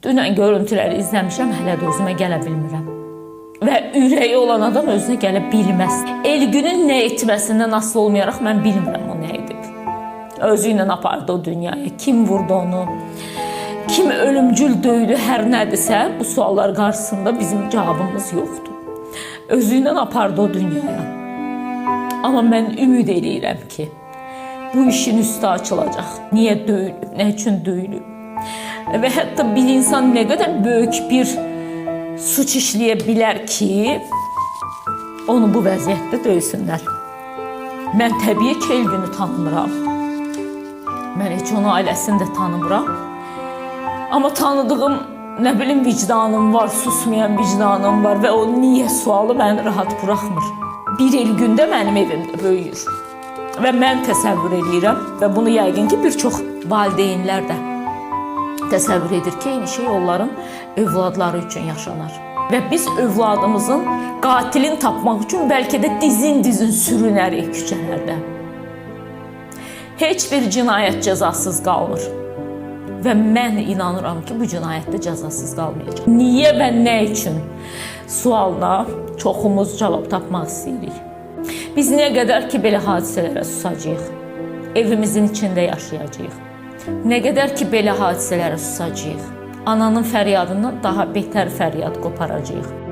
Dünən görüntüləri izləmişəm, hələ də özümə gələ bilmirəm. Və ürəyi olan adam özünə gələ bilməz. Elgünün nə etməsindən asılı olmayaraq mən bilmirəm o nə edib. Özü ilə apardı o dünyaya. Kim vurdu onu? Kim ölümcül döydü, hər nədirsə bu suallar qarşısında bizim cavabımız yoxdur. Özü ilə apardı o dünyaya. Amma mən ümid eləyirəm ki, bu işin üstü açılacaq. Niyə döyülüb, nə üçün döyülüb? Və hətta bir insan nə qədər böyük bir suç işləyə bilər ki, onu bu vəziyyətdə döysünlər. Mən təbii ki, Elgünü tanımıram. Mən heç onun ailəsini də tanımıram. Amma tanıdığım, nə bilim, vicdanım var, susmayan vicdanım var və o niyə sualı məni rahat buraxmır. Bir Elgündə mənim evimdə böyüyür. Və mən təsəvvür edirəm və bunu yəqin ki, bir çox valideynlər də təsəvvür edir ki, eyni şey onların övladları üçün yaşanar. Və biz övladımızın qatilini tapmaq üçün bəlkə də dizin-dizin sürünərik küçələrdə. Heç bir cinayət cəzasız qalmır. Və mən inanıram ki, bu cinayət də cəzasız qalmayacaq. Niyə və nə üçün sualına çoxumuz cavab tapmaq istəyirik. Biz nə qədər ki, belə hadisələrə susacağıq, evimizin içində yaşayacağıq. Nə qədər ki, belə hadisələrə susacağıq, ananın fəryadından daha betər fəryad qoparacağıq.